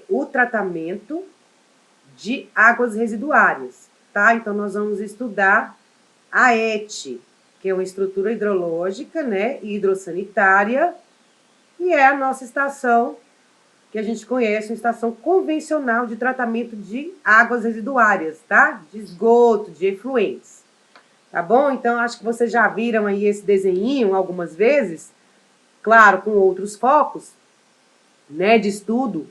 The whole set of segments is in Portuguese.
o tratamento de águas residuárias, tá? Então, nós vamos estudar a ET, que é uma estrutura hidrológica, né, e hidrossanitária, e é a nossa estação, que a gente conhece, uma estação convencional de tratamento de águas residuárias, tá? De esgoto, de efluentes. Tá bom? Então, acho que vocês já viram aí esse desenho algumas vezes, claro, com outros focos, né, de estudo,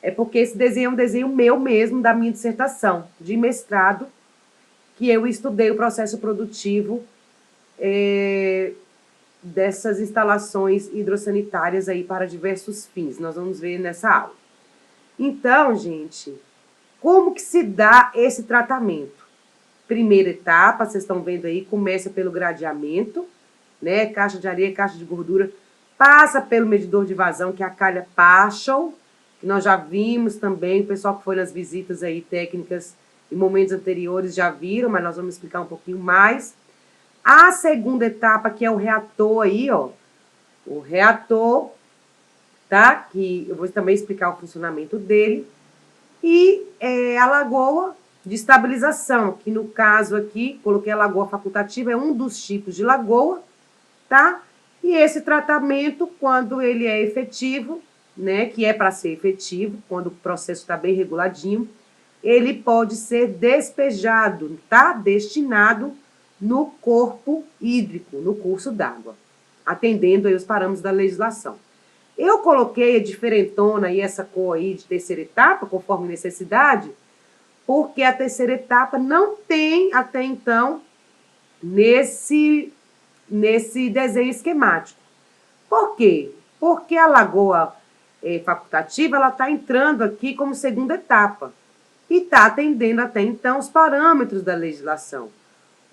é porque esse desenho é um desenho meu mesmo, da minha dissertação de mestrado, que eu estudei o processo produtivo dessas instalações hidrossanitárias aí para diversos fins. Nós vamos ver nessa aula. Então, gente, como que se dá esse tratamento? Primeira etapa, vocês estão vendo aí, começa pelo gradeamento, né? Caixa de areia, caixa de gordura, passa pelo medidor de vazão, que é a calha Paschal, que nós já vimos também, o pessoal que foi nas visitas aí técnicas em momentos anteriores já viram, mas nós vamos explicar um pouquinho mais. A segunda etapa, que é o reator aí, ó, o reator, tá? Que eu vou também explicar o funcionamento dele. E a lagoa de estabilização, que no caso aqui, coloquei a lagoa facultativa, é um dos tipos de lagoa, tá? E esse tratamento, quando ele é efetivo, né, que é para ser efetivo, quando o processo está bem reguladinho, ele pode ser despejado, tá? Destinado no corpo hídrico, no curso d'água, atendendo aí os parâmetros da legislação. Eu coloquei a diferentona e essa cor aí de terceira etapa, conforme necessidade, porque a terceira etapa não tem, até então, nesse desenho esquemático. Por quê? Porque a lagoa facultativa, ela está entrando aqui como segunda etapa e está atendendo até então os parâmetros da legislação.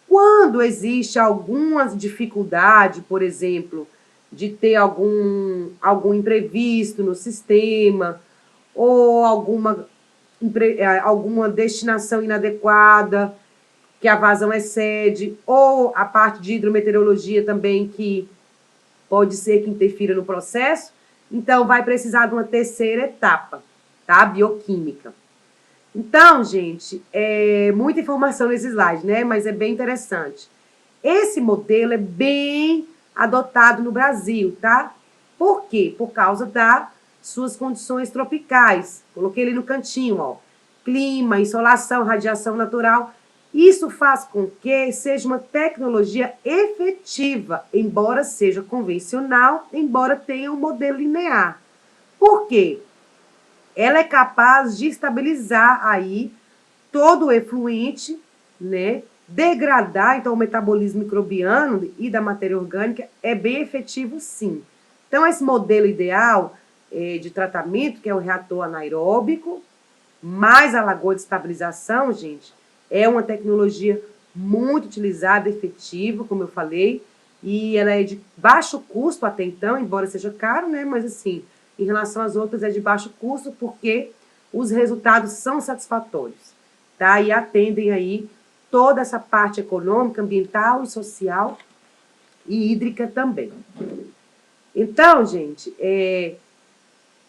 Quando existe alguma dificuldade, por exemplo, de ter algum imprevisto no sistema, ou alguma destinação inadequada, que a vazão excede, ou a parte de hidrometeorologia também, que pode ser que interfira no processo, então vai precisar de uma terceira etapa, tá? Bioquímica. Então, gente, muita informação nesse slide, né? Mas é bem interessante. Esse modelo é bem adotado no Brasil, tá? Por quê? Por causa das suas condições tropicais. Coloquei ele no cantinho, ó. Clima, insolação, radiação natural. Isso faz com que seja uma tecnologia efetiva, embora seja convencional, embora tenha um modelo linear. Por quê? Ela é capaz de estabilizar aí todo o efluente, né? Degradar, então, o metabolismo microbiano e da matéria orgânica é bem efetivo, sim. Então, esse modelo ideal de tratamento, que é o reator anaeróbico, mais a lagoa de estabilização, gente, é uma tecnologia muito utilizada, efetiva, como eu falei, e ela é de baixo custo até então, embora seja caro, né? Mas, assim, em relação às outras, é de baixo custo porque os resultados são satisfatórios, tá? E atendem aí toda essa parte econômica, ambiental e social e hídrica também. Então, gente,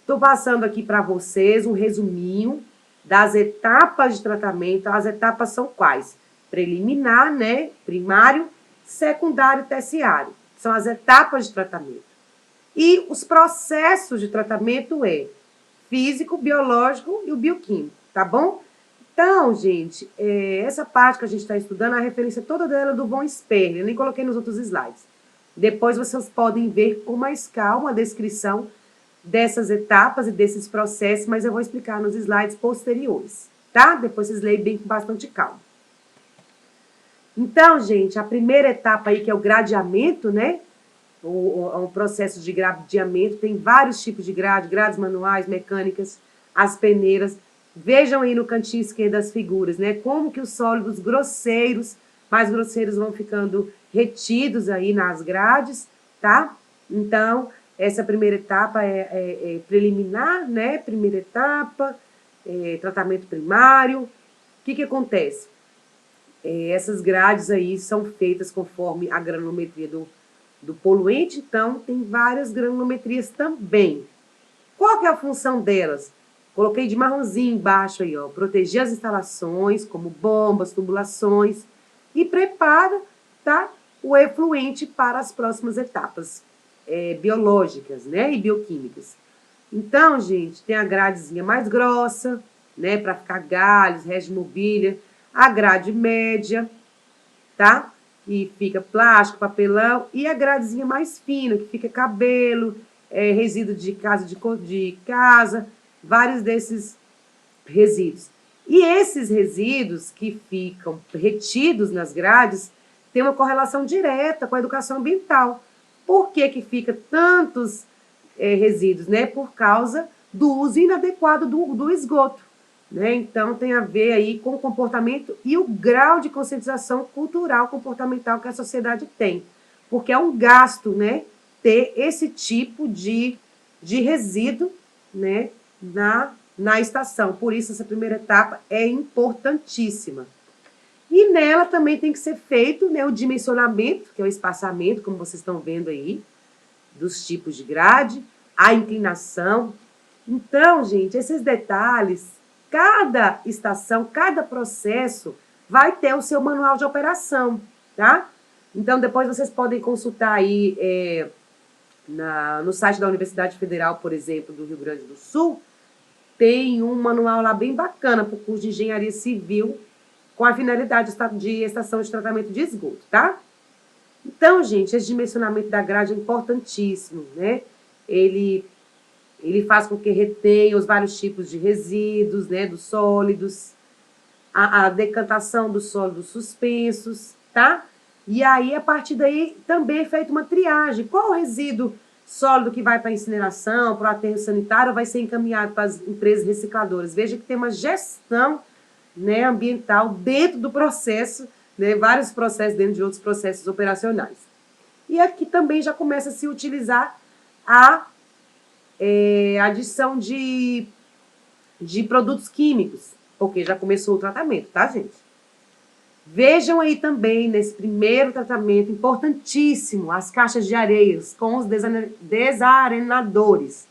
estou passando aqui para vocês um resuminho das etapas de tratamento. As etapas são quais? Preliminar, né? Primário, secundário e terciário. São as etapas de tratamento. E os processos de tratamento físico, biológico e o bioquímico, tá bom? Então, gente, essa parte que a gente está estudando, a referência toda dela é do von Sperling, eu nem coloquei nos outros slides. Depois vocês podem ver com mais calma a descrição dessas etapas e desses processos, mas eu vou explicar nos slides posteriores, tá? Depois vocês leem bem com bastante calma. Então, gente, a primeira etapa aí, que é o gradeamento, né? O processo de gradeamento, tem vários tipos de grades manuais, mecânicas, as peneiras. Vejam aí no cantinho esquerdo as figuras, né? Como que os sólidos grosseiros, mais grosseiros, vão ficando retidos aí nas grades, tá? Então, essa primeira etapa é preliminar, né? Primeira etapa, tratamento primário. O que acontece? Essas grades aí são feitas conforme a granulometria do poluente, então tem várias granulometrias também. Qual que é a função delas? Coloquei de marronzinho embaixo aí, ó, proteger as instalações, como bombas, tubulações, e prepara, tá, o efluente para as próximas etapas biológicas, né, e bioquímicas. Então, gente, tem a gradezinha mais grossa, né, para ficar galhos, resto de mobília, a grade média, tá? Que fica plástico, papelão, e a gradezinha mais fina, que fica cabelo, resíduo de casa, vários desses resíduos. E esses resíduos que ficam retidos nas grades têm uma correlação direta com a educação ambiental. Por que que fica tantos resíduos? Né? Por causa do uso inadequado do esgoto. Né? Então, tem a ver aí com o comportamento e o grau de conscientização cultural, comportamental que a sociedade tem. Porque é um gasto, né, ter esse tipo de resíduo, né, na estação. Por isso, essa primeira etapa é importantíssima. E nela também tem que ser feito, né, o dimensionamento, que é o espaçamento, como vocês estão vendo aí, dos tipos de grade, a inclinação. Então, gente, esses detalhes, cada estação, cada processo vai ter o seu manual de operação, tá? Então, depois vocês podem consultar aí no site da Universidade Federal, por exemplo, do Rio Grande do Sul, tem um manual lá bem bacana para o curso de Engenharia Civil, com a finalidade de estação de tratamento de esgoto, tá? Então, gente, esse dimensionamento da grade é importantíssimo, né? Ele faz com que retenha os vários tipos de resíduos, né, dos sólidos, a decantação dos sólidos suspensos, tá? E aí, a partir daí, também é feita uma triagem. Qual o resíduo sólido que vai para a incineração, para o aterro sanitário, vai ser encaminhado para as empresas recicladoras? Veja que tem uma gestão, né, ambiental dentro do processo, né, vários processos dentro de outros processos operacionais. E aqui também já começa a se utilizar a adição de produtos químicos, porque já começou o tratamento, tá, gente? Vejam aí também, nesse primeiro tratamento, importantíssimo, as caixas de areias com os desarenadores,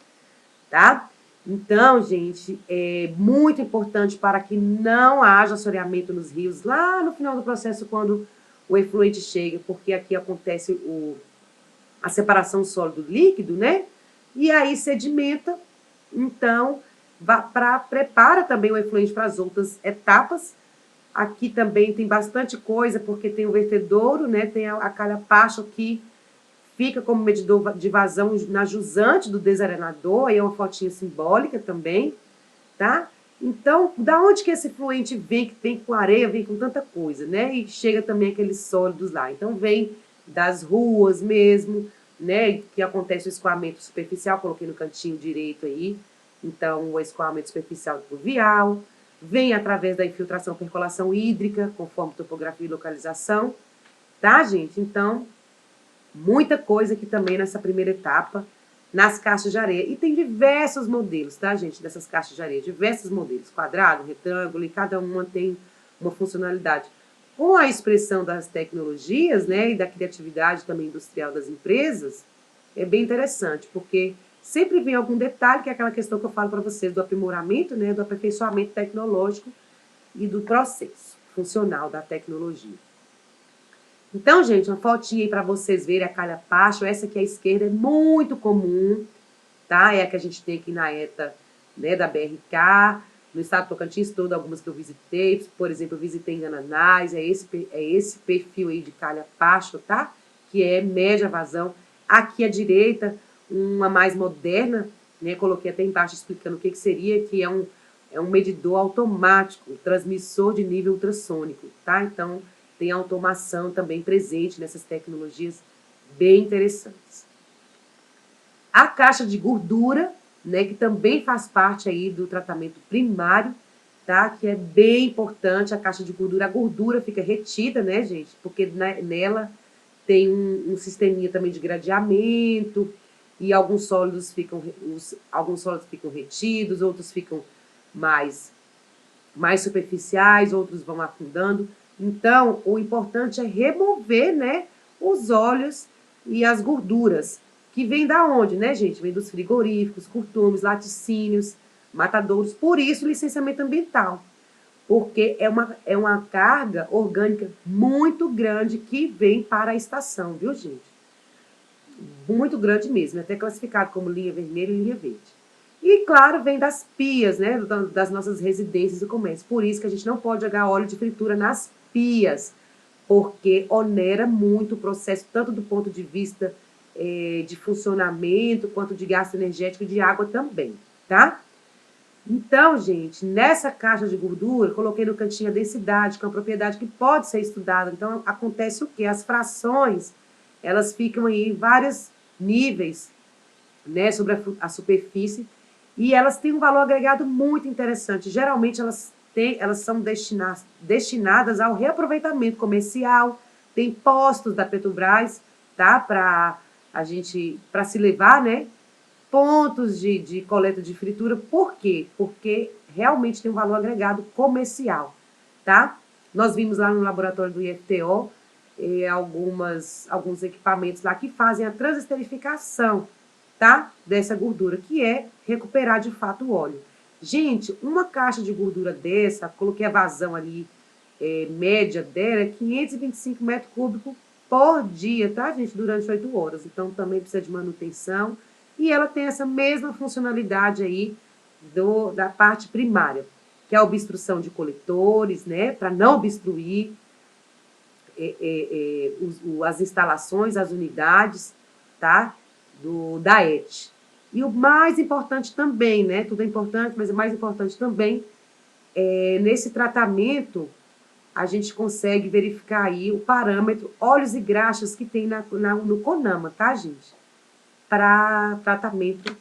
tá? Então, gente, é muito importante para que não haja assoreamento nos rios lá no final do processo, quando o efluente chega, porque aqui acontece a separação sólido-líquido, né? E aí sedimenta, então, prepara também o efluente para as outras etapas. Aqui também tem bastante coisa, porque tem o vertedouro, né? Tem a calha-pacho que fica como medidor de vazão na jusante do desarenador, aí é uma fotinha simbólica também, tá? Então, da onde que esse efluente vem, que vem com areia, vem com tanta coisa, né? E chega também aqueles sólidos lá. Então, vem das ruas mesmo, né? Que acontece o escoamento superficial, coloquei no cantinho direito aí. Então, o escoamento superficial pluvial, vem através da infiltração, percolação hídrica, conforme topografia e localização, tá, gente? Então, muita coisa aqui também nessa primeira etapa, nas caixas de areia. E tem diversos modelos, tá, gente, dessas caixas de areia, diversos modelos, quadrado, retângulo, e cada uma tem uma funcionalidade. Com a expressão das tecnologias, né, e da criatividade também industrial das empresas, é bem interessante, porque sempre vem algum detalhe, que é aquela questão que eu falo para vocês, do aprimoramento, né, do aperfeiçoamento tecnológico e do processo funcional da tecnologia. Então, gente, uma fotinha aí para vocês verem a calha-pacho. Essa aqui à esquerda é muito comum, tá? É a que a gente tem aqui na ETA, né, da BRK, no estado do Tocantins todo, algumas que eu visitei. Por exemplo, eu visitei em Gananás, é esse perfil aí de calha-pacho, tá? Que é média vazão. Aqui à direita, uma mais moderna, né? Coloquei até embaixo explicando o que seria, que é um medidor automático, transmissor de nível ultrassônico, tá? Então, tem automação também presente nessas tecnologias bem interessantes. A caixa de gordura, né, que também faz parte aí do tratamento primário, tá? Que é bem importante a caixa de gordura. A gordura fica retida, né, gente? Porque nela tem um sisteminha também de gradeamento, e alguns sólidos ficam retidos, outros ficam mais superficiais, outros vão afundando. Então, o importante é remover, né, os óleos e as gorduras, que vem da onde, né, gente? Vem dos frigoríficos, curtumes, laticínios, matadouros, por isso licenciamento ambiental, porque é uma carga orgânica muito grande que vem para a estação, viu, gente? Muito grande mesmo, até classificado como linha vermelha e linha verde. E, claro, vem das pias, né, das nossas residências e comércios. Por isso que a gente não pode jogar óleo de fritura nas pias, porque onera muito o processo, tanto do ponto de vista de funcionamento, quanto de gasto energético e de água também, tá? Então, gente, nessa caixa de gordura, coloquei no cantinho a densidade, que é uma propriedade que pode ser estudada. Então, acontece o quê? As frações, elas ficam aí em vários níveis, né, sobre a superfície, e elas têm um valor agregado muito interessante. Geralmente, elas são destinadas ao reaproveitamento comercial, tem postos da Petrobras, tá, para se levar, né, pontos de coleta de fritura. Por quê? Porque realmente tem um valor agregado comercial, tá? Nós vimos lá no laboratório do IFTO alguns equipamentos lá que fazem a transesterificação, tá? Dessa gordura, que é recuperar de fato o óleo. Gente, uma caixa de gordura dessa, coloquei a vazão ali, média dela, é 525 metros cúbicos por dia, tá, gente? Durante 8 horas. Então, também precisa de manutenção. E ela tem essa mesma funcionalidade aí da parte primária, que é a obstrução de coletores, né? Para não obstruir as instalações, as unidades, tá? Da ET. E o mais importante também, né? Tudo é importante, mas o mais importante também nesse tratamento, a gente consegue verificar aí o parâmetro óleos e graxas que tem no CONAMA, tá, gente? Para tratamento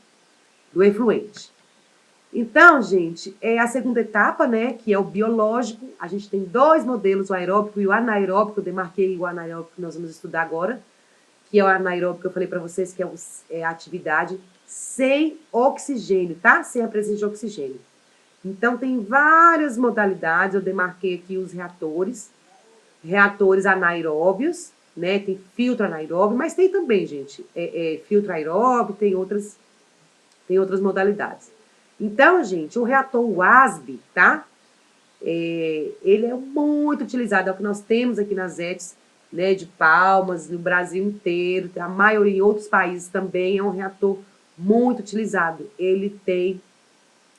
do efluente. Então, gente, é a segunda etapa, né, que é o biológico. A gente tem 2 modelos, o aeróbico e o anaeróbico. Eu demarquei o anaeróbico que nós vamos estudar agora, que é o anaeróbico que eu falei para vocês, que é a atividade sem oxigênio, tá? Sem a presença de oxigênio. Então, tem várias modalidades. Eu demarquei aqui os reatores anaeróbios, né? Tem filtro anaeróbio, mas tem também, gente, filtro aeróbio, tem outras modalidades. Então, gente, o reator WASB, tá? Ele é muito utilizado, é o que nós temos aqui nas ETs, né, de Palmas, no Brasil inteiro, a maioria em outros países também é um reator muito utilizado. Ele tem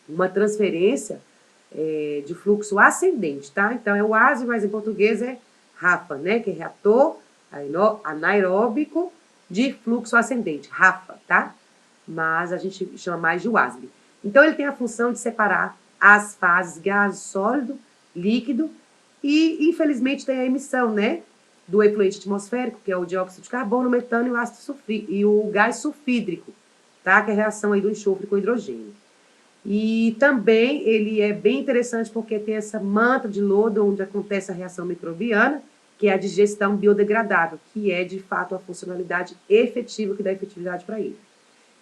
uma transferência de fluxo ascendente, tá? Então, é o WASB, mas em português é RAFA, né, que é reator anaeróbico de fluxo ascendente, RAFA, tá? Mas a gente chama mais de WASB. Então, ele tem a função de separar as fases gás, sólido, líquido e, infelizmente, tem a emissão, né, do efluente atmosférico, que é o dióxido de carbono, o metano e o ácido e o gás sulfídrico, tá? Que é a reação aí do enxofre com hidrogênio. E também ele é bem interessante porque tem essa manta de lodo onde acontece a reação microbiana, que é a digestão biodegradável, que é, de fato, a funcionalidade efetiva que dá efetividade para ele.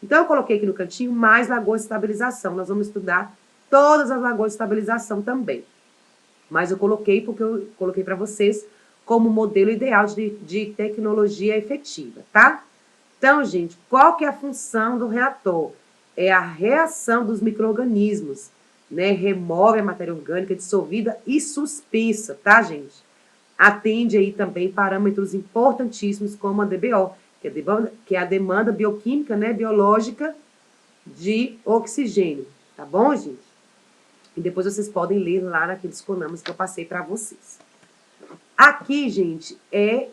Então, eu coloquei aqui no cantinho mais lagoas de estabilização. Nós vamos estudar todas as lagoas de estabilização também. Mas eu coloquei porque eu coloquei para vocês como modelo ideal de tecnologia efetiva, tá? Então, gente, qual que é a função do reator? É a reação dos micro-organismos, né? Remove a matéria orgânica dissolvida e suspensa, tá, gente? Atende aí também parâmetros importantíssimos como a DBO, que é a demanda bioquímica, né, biológica de oxigênio, tá bom, gente? E depois vocês podem ler lá naqueles conamas que eu passei para vocês. Aqui, gente, é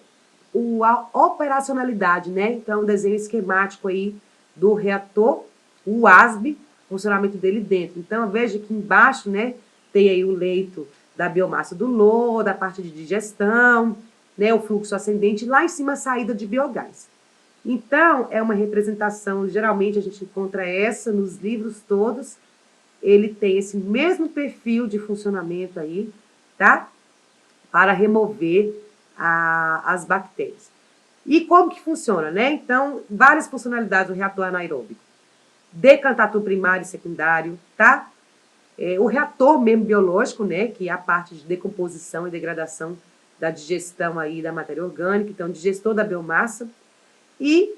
a operacionalidade, né? Então, o desenho esquemático aí do reator, o WASB, funcionamento dele dentro. Então, veja que embaixo, né, tem aí o leito da biomassa do lodo, a parte de digestão, né, o fluxo ascendente, lá em cima a saída de biogás. Então, é uma representação, geralmente a gente encontra essa nos livros todos, ele tem esse mesmo perfil de funcionamento aí, tá? Para remover as bactérias. E como que funciona, né? Então, várias funcionalidades do reator anaeróbico. Decantator primário e secundário, tá? O reator mesmo biológico, né? Que é a parte de decomposição e degradação da digestão aí da matéria orgânica, então, digestor da biomassa. E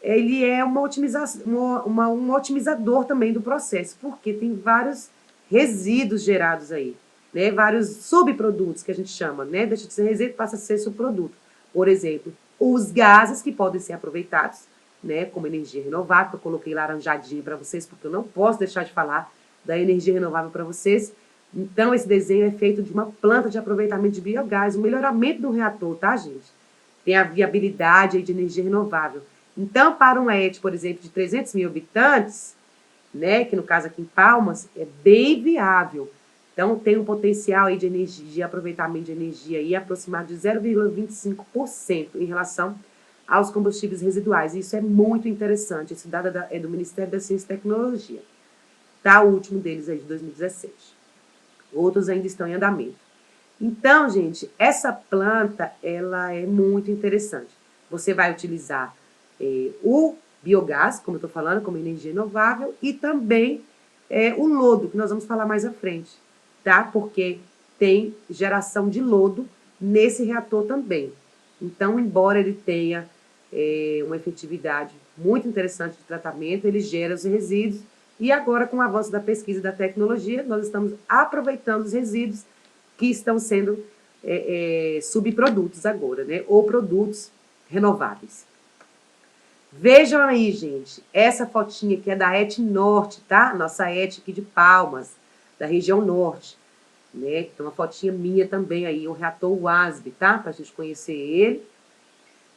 ele é uma otimização, um otimizador também do processo, porque tem vários resíduos gerados aí, né? Vários subprodutos que a gente chama, né? Deixa de ser resíduo, passa a ser subproduto. Por exemplo, os gases que podem ser aproveitados, né? Como energia renovável, eu coloquei laranjadinho para vocês, porque eu não posso deixar de falar da energia renovável para vocês. Então, esse desenho é feito de uma planta de aproveitamento de biogás, o melhoramento do reator, tá, gente? Tem a viabilidade aí de energia renovável. Então, para um ET, por exemplo, de 300 mil habitantes, né, que no caso aqui em Palmas, é bem viável. Então, tem um potencial aí de energia, de aproveitamento de energia aí aproximado de 0,25% em relação aos combustíveis residuais. Isso é muito interessante. Esse dado é do Ministério da Ciência e Tecnologia. Tá? O último deles é de 2017. Outros ainda estão em andamento. Então, gente, essa planta, ela é muito interessante. Você vai utilizar o biogás, como eu estou falando, como energia renovável, e também o lodo, que nós vamos falar mais à frente, tá? Porque tem geração de lodo nesse reator também. Então, embora ele tenha uma efetividade muito interessante de tratamento, ele gera os resíduos, e agora, com o avanço da pesquisa e da tecnologia, nós estamos aproveitando os resíduos que estão sendo subprodutos agora, né? Ou produtos renováveis. Vejam aí, gente, essa fotinha aqui é da ET Norte, tá? Nossa ET aqui de Palmas, da região norte, né? Tem uma fotinha minha também aí, o reator WASB, tá? Pra gente conhecer ele.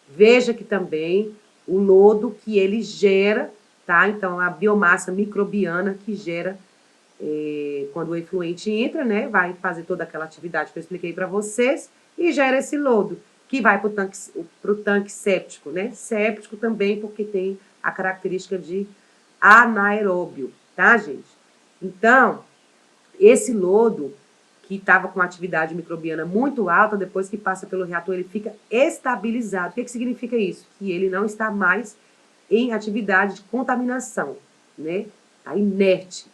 Veja aqui também o lodo que ele gera, tá? Então, a biomassa microbiana que gera quando o efluente entra, né? Vai fazer toda aquela atividade que eu expliquei para vocês e gera esse lodo, que vai para o tanque séptico, né? Séptico também, porque tem a característica de anaeróbio, tá, gente? Então, esse lodo, que estava com uma atividade microbiana muito alta, depois que passa pelo reator, ele fica estabilizado. O que significa isso? Que ele não está mais em atividade de contaminação, né? Está inerte,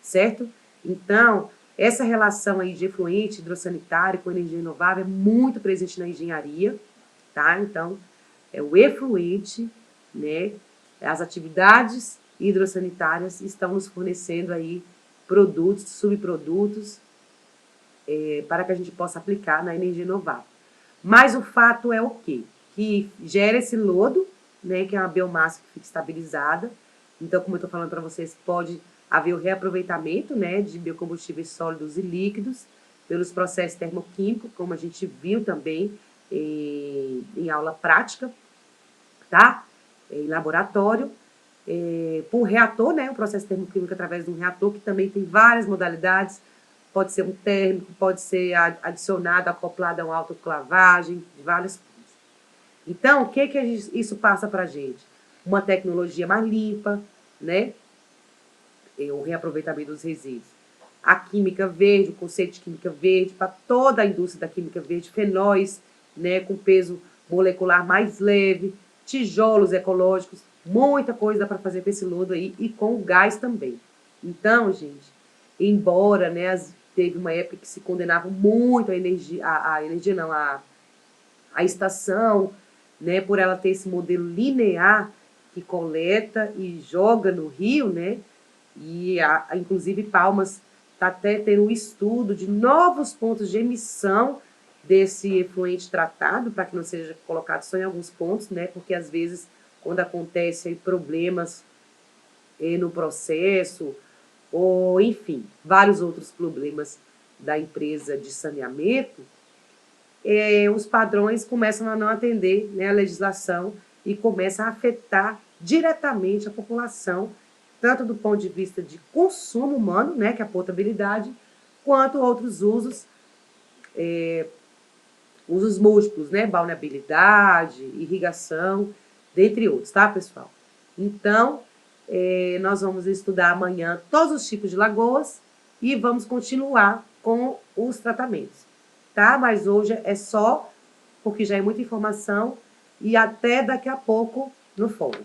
certo? Então, essa relação aí de efluente hidrossanitário com energia renovável é muito presente na engenharia, tá? Então, é o efluente, né? As atividades hidrossanitárias estão nos fornecendo aí produtos, subprodutos, para que a gente possa aplicar na energia renovável. Mas o fato é o quê? Que gera esse lodo, né, que é uma biomassa que fica estabilizada. Então, como eu estou falando para vocês, pode haver o reaproveitamento, né, de biocombustíveis sólidos e líquidos pelos processos termoquímicos, como a gente viu também em aula prática, tá? Em laboratório. Por reator, né, o processo termoquímico através de um reator, que também tem várias modalidades. Pode ser um térmico, pode ser adicionado, acoplado a uma autoclavagem, de várias coisas. Então, o que isso passa para a gente? Uma tecnologia mais limpa, né? O reaproveitamento dos resíduos. A química verde, o conceito de química verde, para toda a indústria da química verde, fenóis, né, com peso molecular mais leve, tijolos ecológicos, muita coisa dá para fazer com esse lodo aí e com o gás também. Então, gente, embora, né, teve uma época que se condenava muito a estação, né, por ela ter esse modelo linear que coleta e joga no rio, né, e inclusive Palmas está até tendo um estudo de novos pontos de emissão desse efluente tratado, para que não seja colocado só em alguns pontos, né, porque às vezes quando acontecem problemas no processo, ou enfim, vários outros problemas da empresa de saneamento, os padrões começam a não atender, né, a legislação e começam a afetar diretamente a população, tanto do ponto de vista de consumo humano, né, que é a potabilidade, quanto outros usos, usos múltiplos, né, balneabilidade, irrigação, dentre outros, tá, pessoal? Então, nós vamos estudar amanhã todos os tipos de lagoas e vamos continuar com os tratamentos, tá? Mas hoje é só porque já é muita informação e até daqui a pouco no fórum.